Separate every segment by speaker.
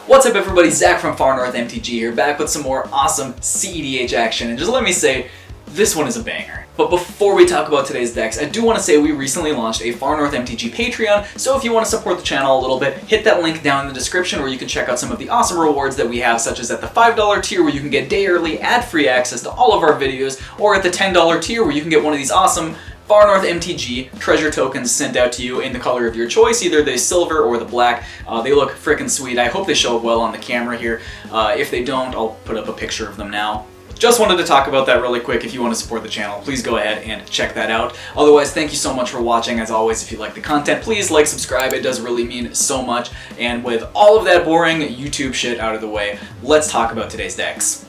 Speaker 1: What's up everybody, Zach from Far North MTG here, back with some more awesome cEDH action, and just let me say, this one is a banger. But before we talk about today's decks, I do want to say we recently launched a Far North MTG Patreon, so if you want to support the channel a little bit, hit that link down in the description where you can check out some of the awesome rewards that we have, such as at the $5 tier where you can get day early, ad-free access to all of our videos, or at the $10 tier where you can get one of these awesome Far North MTG treasure tokens sent out to you in the color of your choice, either the silver or the black. They look frickin' sweet. I hope they show up well on the camera here. If they don't, I'll put up a picture of them now. Just wanted to talk about that really quick. If you want to support the channel, please go ahead and check that out. Otherwise, thank you so much for watching. As always, if you like the content, please like, subscribe. It does really mean so much. And with all of that boring YouTube shit out of the way, let's talk about today's decks.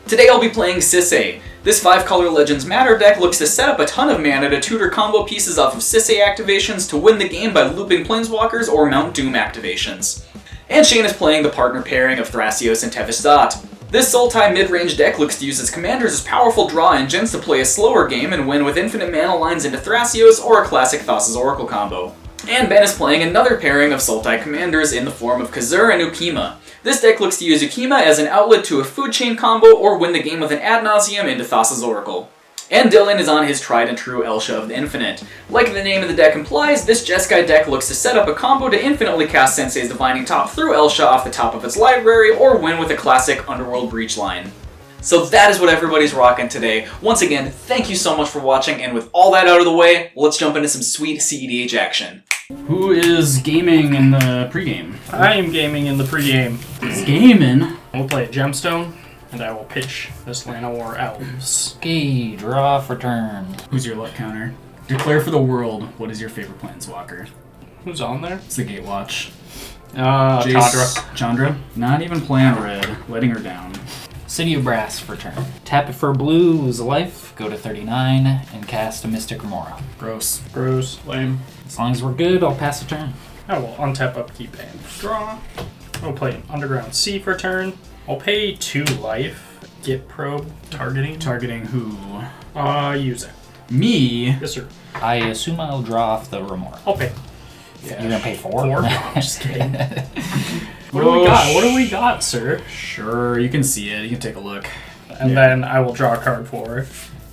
Speaker 1: Today I'll be playing Sisay. This 5-color Legends Matter deck looks to set up a ton of mana to tutor combo pieces off of Sisay activations to win the game by looping Planeswalkers or Mount Doom activations. And Shane is playing the partner pairing of Thrasios and Tevesh. This Sultai mid-range deck looks to use its commanders as powerful draw engines to play a slower game and win with infinite mana lines into Thrasios or a classic Thassa's Oracle combo. And Ben is playing another pairing of Sultai commanders in the form of Cazur and Ukkima. This deck looks to use Ukkima as an outlet to a food chain combo or win the game with an ad nauseam into Thassa's Oracle. And Dylan is on his tried and true Elsha of the Infinite. Like the name of the deck implies, this Jeskai deck looks to set up a combo to infinitely cast Sensei's Divining Top through Elsha off the top of its library or win with a classic Underworld Breach line. So that is what everybody's rocking today. Once again, thank you so much for watching, and with all that out of the way, let's jump into some sweet cEDH action.
Speaker 2: Who is gaming in the pregame?
Speaker 3: I am gaming in the pregame.
Speaker 2: He's gaming.
Speaker 3: We'll play a gemstone, and I will pitch this Llanowar Elves.
Speaker 4: Okay, draw for turn.
Speaker 2: Who's your luck counter? Declare for the world, what is your favorite planeswalker?
Speaker 3: Who's on there?
Speaker 2: It's the Gatewatch.
Speaker 3: Chandra.
Speaker 2: Chandra? Not even playing red, letting her down.
Speaker 4: City of Brass for turn. Tap it for blue, lose a life, go to 39, and cast a Mystic Remora.
Speaker 2: Gross.
Speaker 3: Gross. Lame.
Speaker 4: As long as we're good, I'll pass the turn.
Speaker 3: I will untap, upkeep, and draw. I'll play an Underground Sea for turn. I'll pay 2 life. Get probe. Targeting.
Speaker 2: Targeting who?
Speaker 3: Use it.
Speaker 2: Me?
Speaker 3: Yes, sir.
Speaker 4: I assume I'll draw off the Remora.
Speaker 3: I'll pay.
Speaker 4: Yeah. You're gonna pay 4?
Speaker 3: 4? I'm just kidding. What do we got? What do we got, sir?
Speaker 2: Sure, you can see it. You can take a look.
Speaker 3: And then I will draw a card for it.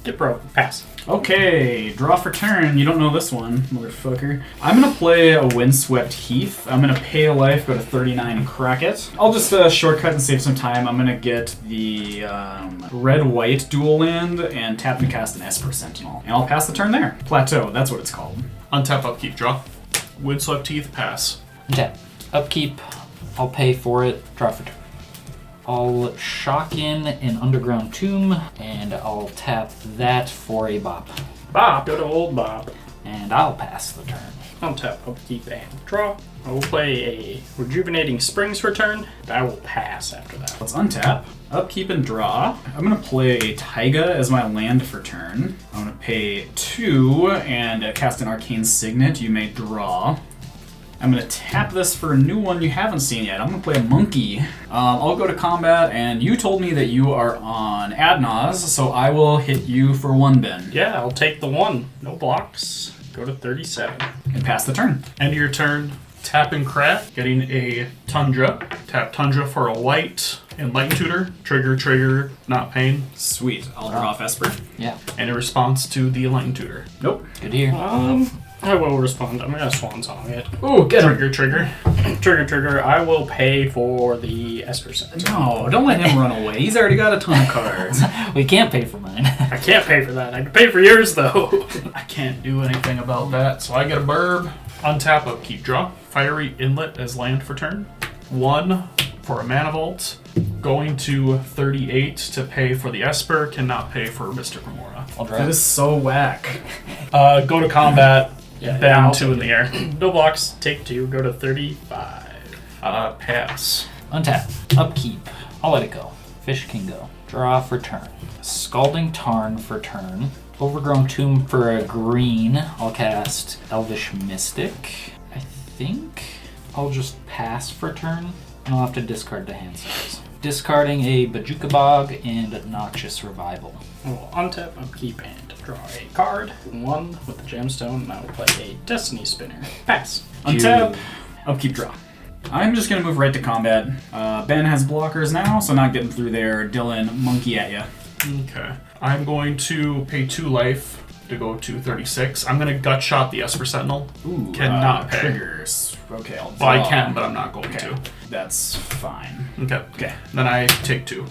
Speaker 3: Get probe. Pass.
Speaker 2: Okay, draw for turn. You don't know this one, motherfucker. I'm gonna play a Windswept Heath. I'm gonna pay a life, go to 39 and crack it. I'll just shortcut and save some time. I'm gonna get the red-white dual land and tap and cast an Esper Sentinel. And I'll pass the turn there. Plateau, that's what it's called.
Speaker 5: Untap, upkeep, draw. Windswept Heath, pass.
Speaker 4: Tap. Upkeep, I'll pay for it, draw for turn. I'll shock in an Underground Tomb, and I'll tap that for a bop.
Speaker 3: Bop. Go to old Bop.
Speaker 4: And I'll pass the turn.
Speaker 3: Untap, upkeep, and draw. I will play a Rejuvenating Springs for turn. I will pass after that.
Speaker 2: Let's untap, upkeep, and draw. I'm gonna play a Taiga as my land for turn. I'm gonna pay 2 and cast an Arcane Signet. You may draw. I'm going to tap this for a new one you haven't seen yet. I'm going to play a Monkey. I'll go to combat, and you told me that you are on Adnaz, so I will hit you for 1, Ben.
Speaker 3: Yeah, I'll take the 1. No blocks. Go to 37.
Speaker 2: And pass the turn.
Speaker 5: End of your turn, tap and crack, getting a Tundra. Tap Tundra for a white, Enlighten Tutor. Trigger, not pain.
Speaker 2: Sweet. I'll draw off Esper.
Speaker 4: Yeah.
Speaker 5: And a response to the Enlighten Tutor.
Speaker 2: Nope.
Speaker 4: Good to hear.
Speaker 3: I will respond. I'm going to Swan Song it.
Speaker 2: Ooh, get him.
Speaker 3: Trigger. I will pay for the Esper Sentinel.
Speaker 2: No, don't let him run away. He's already got a ton of cards.
Speaker 4: We can't pay for mine.
Speaker 3: I can't pay for that. I can pay for yours, though.
Speaker 5: I can't do anything about that, so I get a burb. Untap, upkeep, draw. Fiery Inlet as land for turn. 1 for a Mana Vault. Going to 38 to pay for the Esper. Cannot pay for Mystic Remora.
Speaker 4: I'll draw.
Speaker 2: That is so whack.
Speaker 3: Go to combat. Yeah,
Speaker 5: Bang, 2 in the air.
Speaker 3: No blocks. Take 2. Go to 35.
Speaker 5: Pass.
Speaker 4: Untap. Upkeep. I'll let it go. Fish can go. Draw for turn. Scalding Tarn for turn. Overgrown Tomb for a green. I'll cast Elvish Mystic. I think I'll just pass for turn, and I'll have to discard the hand size. Discarding a Bajuka Bog and Noxious Revival.
Speaker 3: I will untap, upkeep, and draw a card. 1 with the gemstone, and I will play a Destiny Spinner. Pass.
Speaker 2: Untap, upkeep, draw. I'm just gonna move right to combat. Ben has blockers now, so not getting through there. Dylan, monkey at ya.
Speaker 5: Okay. I'm going to pay 2 life to go to 36. I'm going to gut shot the Esper Sentinel.
Speaker 2: Ooh,
Speaker 5: Cannot pay.
Speaker 2: triggers. Okay, I'll draw.
Speaker 5: Well, I can, but I'm not going to.
Speaker 2: That's fine.
Speaker 5: Okay.
Speaker 2: Okay.
Speaker 5: Then I take 2.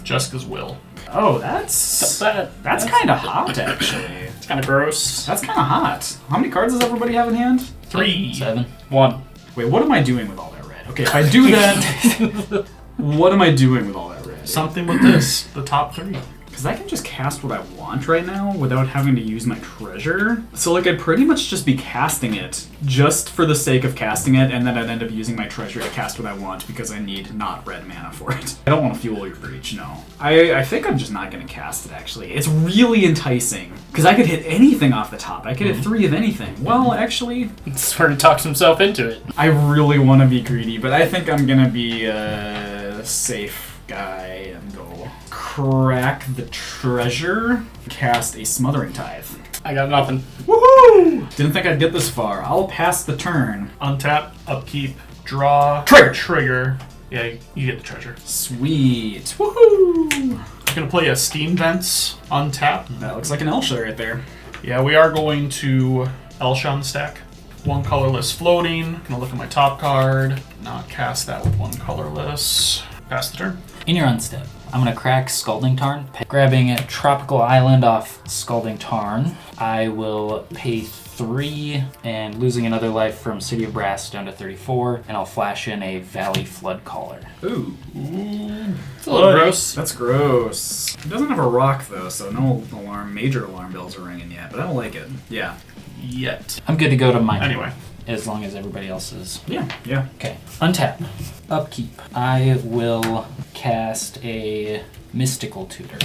Speaker 5: Jessica's will.
Speaker 2: Oh, that's kind of hot, actually.
Speaker 3: It's kind of gross.
Speaker 2: That's kind of hot. How many cards does everybody have in hand?
Speaker 5: 3.
Speaker 4: 7.
Speaker 3: 1.
Speaker 2: Wait, what am I doing with all that red? Okay, if I do that, what am I doing with all that red?
Speaker 5: Something with this. The top 3.
Speaker 2: Because I can just cast what I want right now without having to use my treasure. So like I'd pretty much just be casting it just for the sake of casting it, and then I'd end up using my treasure to cast what I want because I need not red mana for it. I don't want to fuel your breach, no. I think I'm just not going to cast it actually. It's really enticing because I could hit anything off the top. I could hit 3 of anything. Well, actually,
Speaker 3: Sort of talks himself into it.
Speaker 2: I really want to be greedy, but I think I'm going to be a safe guy and go crack the treasure, cast a Smothering Tithe.
Speaker 3: I got nothing.
Speaker 2: Woohoo! Didn't think I'd get this far. I'll pass the turn.
Speaker 5: Untap, upkeep, draw, trigger. Yeah, you get the treasure.
Speaker 2: Sweet. Woohoo!
Speaker 5: Gonna play a Steam Vents, untap.
Speaker 2: That looks like an Elsha right there.
Speaker 5: Yeah, we are going to Elsha on the stack. 1 colorless floating. Gonna look at my top card. Not cast that with 1 colorless. Pass the turn.
Speaker 4: In your unstep, I'm going to crack Scalding Tarn. Grabbing a Tropical Island off Scalding Tarn, I will pay 3 and losing another life from City of Brass down to 34, and I'll flash in a Valley Flood Caller.
Speaker 2: Ooh.
Speaker 3: It's a little gross.
Speaker 2: That's gross. It doesn't have a rock though, so no major alarm bells are ringing yet, but I don't like it. Yeah.
Speaker 5: Yet.
Speaker 4: I'm good to go to mine.
Speaker 5: Anyway.
Speaker 4: As long as everybody else is.
Speaker 2: Yeah.
Speaker 4: Okay. Untap. Upkeep. I will cast a Mystical Tutor.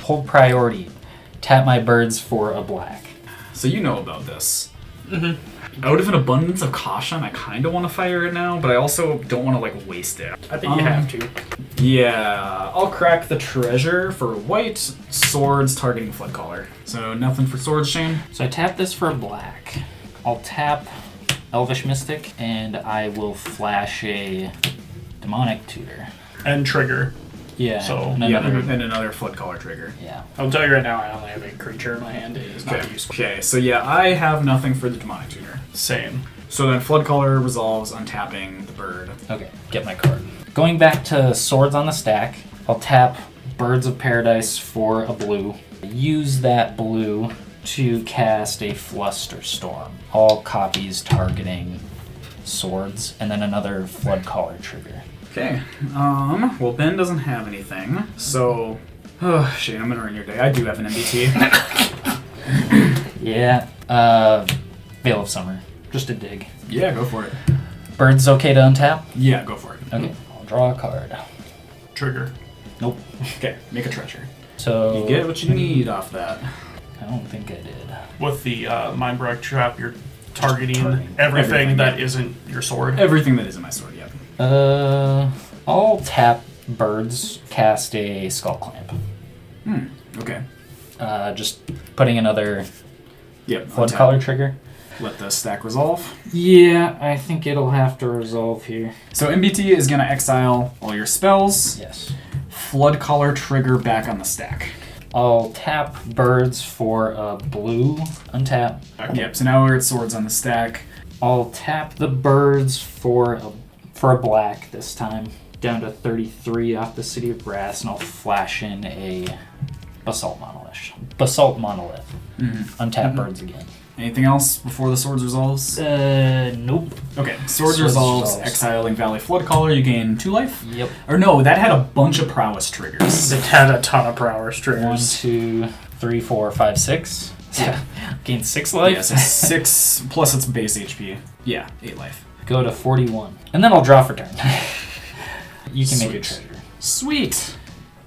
Speaker 4: Hold priority. Tap my birds for a black.
Speaker 2: So you know about this. Out of an abundance of caution, I kind of want to fire it now, but I also don't want to like waste it.
Speaker 3: I think you have to.
Speaker 2: Yeah, I'll crack the treasure for white, swords targeting Floodcaller. So nothing for swords, Shane?
Speaker 4: So I tap this for a black. I'll tap Elvish Mystic, and I will flash a Demonic Tutor.
Speaker 5: And trigger.
Speaker 4: Yeah.
Speaker 5: So,
Speaker 4: and
Speaker 2: Yeah,
Speaker 4: another,
Speaker 2: and another Floodcaller trigger.
Speaker 4: yeah.
Speaker 3: I'll tell you right now, I only have a creature in my hand. It is not useful.
Speaker 2: Okay, so yeah, I have nothing for the Demonic Tutor.
Speaker 5: Same.
Speaker 2: So then Floodcaller resolves untapping the bird.
Speaker 4: Okay, get my card. Going back to swords on the stack, I'll tap Birds of Paradise for a blue. Use that blue to cast a Fluster Storm. All copies targeting swords, and then another Floodcaller trigger.
Speaker 2: Okay, well Ben doesn't have anything, so... Oh, Shane, I'm gonna ruin your day. I do have an MBT.
Speaker 4: Yeah, Veil of Summer. Just a dig.
Speaker 2: Yeah, go for it.
Speaker 4: Birds okay to untap?
Speaker 2: Yeah, go for it.
Speaker 4: Okay, I'll draw a card.
Speaker 5: Trigger.
Speaker 4: Nope.
Speaker 2: Okay, make a treasure.
Speaker 4: So...
Speaker 2: You get what you need off that.
Speaker 4: I don't think I did.
Speaker 5: With the Mind Break Trap, you're targeting
Speaker 2: Targeting
Speaker 5: everything
Speaker 2: everything,
Speaker 5: that
Speaker 2: yeah.
Speaker 5: isn't your sword.
Speaker 2: Everything that is in my sword, yep.
Speaker 4: I'll tap birds, cast a Skull Clamp.
Speaker 2: Okay.
Speaker 4: Just putting another
Speaker 2: Yep.
Speaker 4: Flood
Speaker 2: untap.
Speaker 4: Collar trigger.
Speaker 2: Let the stack resolve.
Speaker 4: Yeah, I think it'll have to resolve here.
Speaker 2: So MBT is gonna exile all your spells.
Speaker 4: Yes.
Speaker 2: Flood Collar trigger back on the stack.
Speaker 4: I'll tap birds for a blue, untap.
Speaker 2: Yep, so now we're at swords on the stack.
Speaker 4: I'll tap the birds for a black this time, down to 33 off the City of Brass, and I'll flash in a Basalt Monolith. Untap birds again.
Speaker 2: Anything else before the swords resolves?
Speaker 4: Nope.
Speaker 2: Okay, swords
Speaker 4: Swords
Speaker 2: resolves,
Speaker 4: resolves.
Speaker 2: exiling Valley Flood Caller, you gain 2 life.
Speaker 4: Yep.
Speaker 2: Or no, that had a bunch of prowess triggers.
Speaker 3: It had a ton of prowess
Speaker 4: 1,
Speaker 3: triggers.
Speaker 4: 2, 3, 4, 5, 6. Yeah. Gain 6 life.
Speaker 2: Yeah, so 6 plus its base HP. Yeah, 8 life.
Speaker 4: Go to 41. And then I'll draw for turn. You can make a
Speaker 2: Sweet.
Speaker 4: treasure.
Speaker 2: Sweet.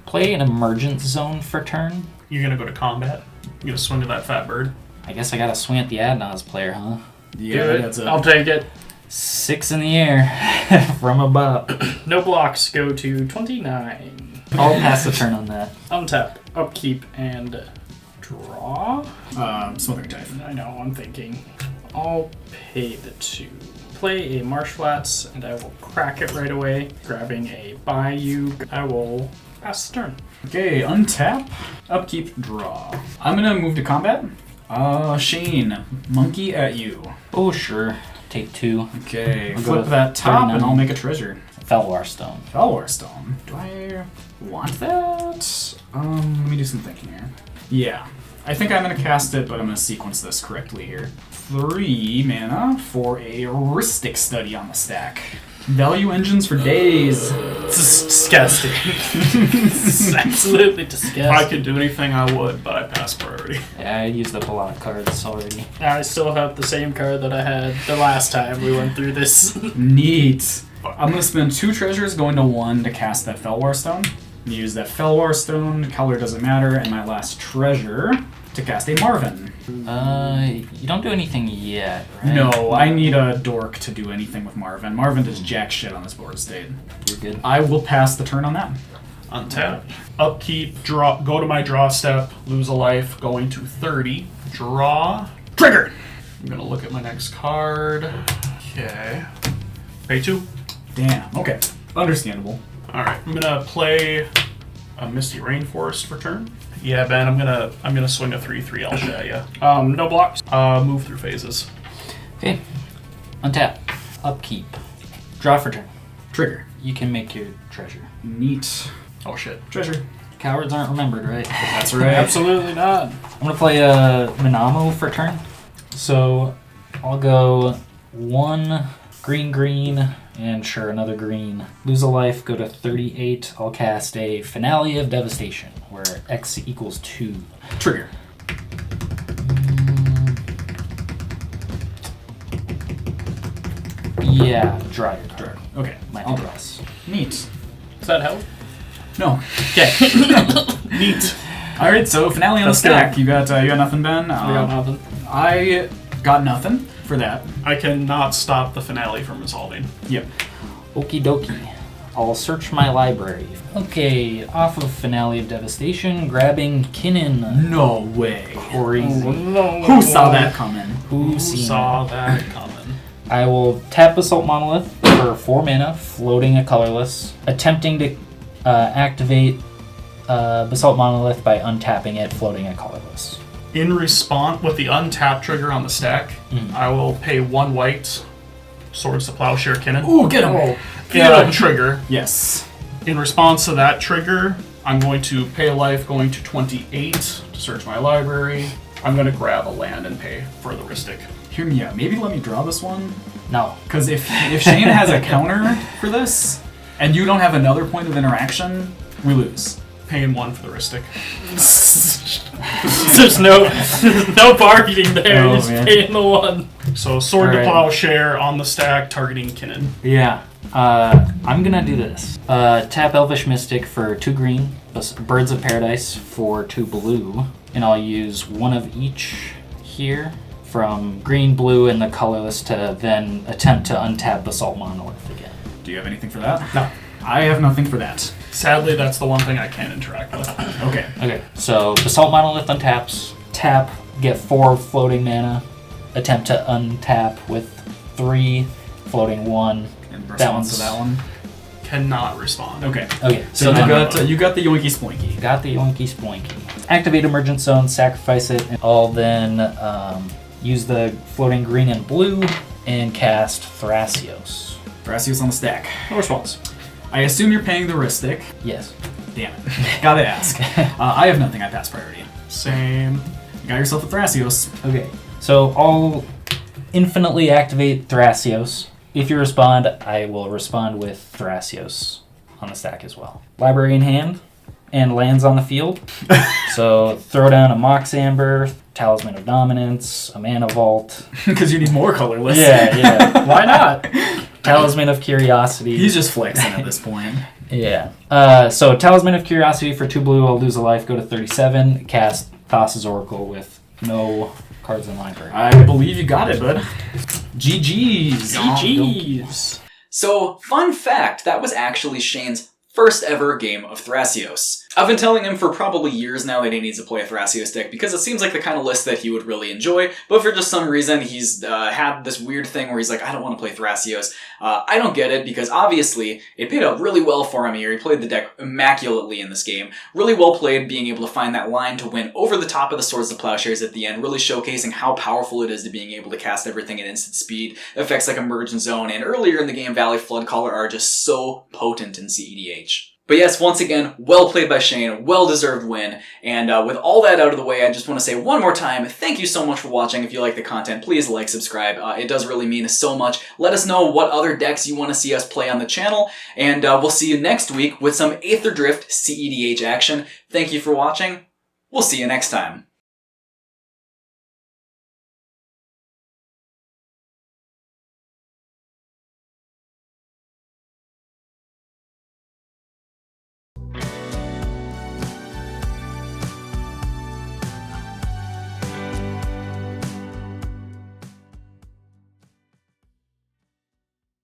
Speaker 4: Play an Emergent Zone for turn.
Speaker 5: You're gonna go to combat. You're gonna swing to that fat bird.
Speaker 4: I guess I gotta swing at the Adnaz player, huh?
Speaker 2: Yeah,
Speaker 3: Do it.
Speaker 2: that's it.
Speaker 3: I'll take it.
Speaker 4: 6 in the air from above.
Speaker 3: No blocks. Go to 29.
Speaker 4: I'll pass the turn on that.
Speaker 3: Untap, upkeep, and draw.
Speaker 2: Smothering Tithe.
Speaker 3: I know, I'm thinking. I'll pay the 2. Play a Marsh Flats, and I will crack it right away, grabbing a Bayou. I will pass the turn.
Speaker 2: Okay, untap, upkeep, draw. I'm gonna move to combat. Shane, monkey at you.
Speaker 4: Oh, sure. Take 2.
Speaker 2: Okay,
Speaker 4: I'll go
Speaker 2: flip
Speaker 4: to
Speaker 2: that top
Speaker 4: 39.
Speaker 2: and I'll make a treasure.
Speaker 4: Felwar Stone.
Speaker 2: Felwar Stone. Do I want that? Let me do some thinking here. Yeah, I think I'm gonna cast it, but I'm gonna sequence this correctly here. 3 mana for a heuristic study on the stack. Value engines for days.
Speaker 3: This is disgusting. This is absolutely disgusting.
Speaker 5: If I could do anything, I would, but I passed priority.
Speaker 4: Yeah, I used up a lot of cards already.
Speaker 3: I still have the same card that I had the last time we went through this.
Speaker 2: Neat. I'm gonna spend 2 treasures going to 1 to cast that Felwar Stone. Use that Felwar Stone, color doesn't matter, and my last treasure to cast a Marvin.
Speaker 4: You don't do anything yet, right?
Speaker 2: No, I need a dork to do anything with Marvin. Marvin does jack shit on this board state.
Speaker 4: You're good.
Speaker 2: I will pass the turn on that.
Speaker 5: Untap. Upkeep, draw. Go to my draw step, lose a life, going to 30. Draw.
Speaker 2: Trigger!
Speaker 5: I'm going to look at my next card. Okay. Pay 2.
Speaker 2: Damn, okay. Understandable.
Speaker 5: Alright, I'm going to play a Misty Rainforest for turn. Yeah, Ben, I'm gonna swing a 3/3 Elsha at ya.
Speaker 3: No blocks.
Speaker 5: Move through phases.
Speaker 4: Okay. Untap. Upkeep. Draw for turn.
Speaker 2: Trigger.
Speaker 4: You can make your treasure.
Speaker 2: Neat.
Speaker 5: Oh shit.
Speaker 2: Treasure.
Speaker 4: Cowards aren't remembered, right?
Speaker 2: That's right.
Speaker 3: Absolutely not.
Speaker 4: I'm gonna play a Minamo for turn. So I'll go 1 green, and sure, another green. Lose a life, go to 38. I'll cast a Finale of Devastation, where X equals 2.
Speaker 2: Trigger.
Speaker 4: Yeah, draw your card.
Speaker 2: Okay.
Speaker 4: My
Speaker 2: I'll
Speaker 4: draws.
Speaker 2: Neat.
Speaker 3: Does that help?
Speaker 2: No.
Speaker 3: Okay.
Speaker 5: Neat.
Speaker 2: All right. So finale on the
Speaker 3: Let's
Speaker 2: stack.
Speaker 3: go.
Speaker 2: You got nothing, Ben.
Speaker 3: We got nothing.
Speaker 2: I got nothing for that.
Speaker 5: I cannot stop the finale from resolving.
Speaker 2: Yep.
Speaker 4: Okie dokie. I'll search my library. Okay, off of Finale of Devastation, grabbing Kinnan.
Speaker 2: No way.
Speaker 4: Crazy.
Speaker 3: No.
Speaker 2: Who saw that coming?
Speaker 4: Who
Speaker 5: Who
Speaker 4: seen
Speaker 5: saw
Speaker 4: it?
Speaker 5: that coming?
Speaker 4: I will tap Assault Monolith for 4 mana, floating a colorless, attempting to activate Basalt Monolith by untapping it, floating a colorless.
Speaker 5: In response, with the untap trigger on the stack, I will pay 1 white, Swords to Plowshare Kinnan.
Speaker 2: Ooh, get him.
Speaker 5: It'll trigger.
Speaker 2: Yes.
Speaker 5: In response to that trigger, I'm going to pay a life, going to 28 to search my library. I'm going to grab a land and pay for the Ristic.
Speaker 2: Hear me out. Maybe let me draw this one.
Speaker 4: No.
Speaker 2: Because if Shane has a counter for this, and you don't have another point of interaction, we lose.
Speaker 5: Paying 1 for the Ristic.
Speaker 3: There's no bargaining there.
Speaker 2: Oh,
Speaker 3: Just
Speaker 2: man.
Speaker 3: paying the 1.
Speaker 5: So Sword to
Speaker 4: Alright.
Speaker 5: Plowshare on the stack, targeting Kinnan.
Speaker 4: Yeah. I'm gonna do this. Tap Elvish Mystic for 2 green, Birds of Paradise for 2 blue, and I'll use 1 of each here from green, blue, and the colorless to then attempt to untap Basalt Monolith again.
Speaker 2: Do you have anything for that?
Speaker 5: No.
Speaker 2: I have nothing for that.
Speaker 5: Sadly, that's the one thing I can't interact with.
Speaker 2: Okay.
Speaker 4: Okay, so Basalt Monolith untaps, tap, get 4 floating mana, attempt to untap with 3, floating 1.
Speaker 2: And
Speaker 4: That
Speaker 2: response
Speaker 4: one's-
Speaker 2: to that one.
Speaker 5: Cannot respond.
Speaker 2: Okay.
Speaker 4: Okay,
Speaker 2: So
Speaker 4: so
Speaker 2: you
Speaker 4: then
Speaker 2: got the yoinky spoinky.
Speaker 4: got the Yoinky Spoinky. Activate Emergent Zone, sacrifice it, and I'll then use the floating green and blue and cast Thrasios.
Speaker 2: Thrasios on the stack.
Speaker 3: No response.
Speaker 2: I assume you're paying the Ristic.
Speaker 4: Yes.
Speaker 2: Damn it. Gotta ask. I have nothing. I pass priority.
Speaker 5: Same.
Speaker 2: You got yourself a Thrasios.
Speaker 4: Okay. So I'll infinitely activate Thrasios. If you respond, I will respond with Thrasios on the stack as well. Library in hand and lands on the field. So throw down a Mox Amber, Talisman of Dominance, a Mana Vault.
Speaker 2: Because you need more colorless.
Speaker 4: Yeah.
Speaker 3: Why not?
Speaker 4: Talisman of Curiosity.
Speaker 2: He's just flexing at this point.
Speaker 4: Yeah. So Talisman of Curiosity for 2 blue, I'll lose a life, go to 37, cast Thassa's Oracle with no cards in library.
Speaker 2: I believe you got it, bud. GG's.
Speaker 3: GG's.
Speaker 1: So, fun fact, that was actually Shane's first ever game of Thrasios. I've been telling him for probably years now that he needs to play a Thrasios deck because it seems like the kind of list that he would really enjoy, but for just some reason he's had this weird thing where he's like, I don't want to play Thrasios. I don't get it because obviously it paid out really well for him here. He played the deck immaculately in this game. Really well played, being able to find that line to win over the top of the Swords of Plowshares at the end, really showcasing how powerful it is to being able to cast everything at instant speed. Effects like Emergent Zone and earlier in the game Valley Floodcaller are just so potent in cEDH. But yes, once again, well played by Shane, well-deserved win, and with all that out of the way, I just want to say one more time, thank you so much for watching. If you like the content, please like, subscribe. It does really mean so much. Let us know what other decks you want to see us play on the channel, and we'll see you next week with some Aether Drift cEDH action. Thank you for watching. We'll see you next time.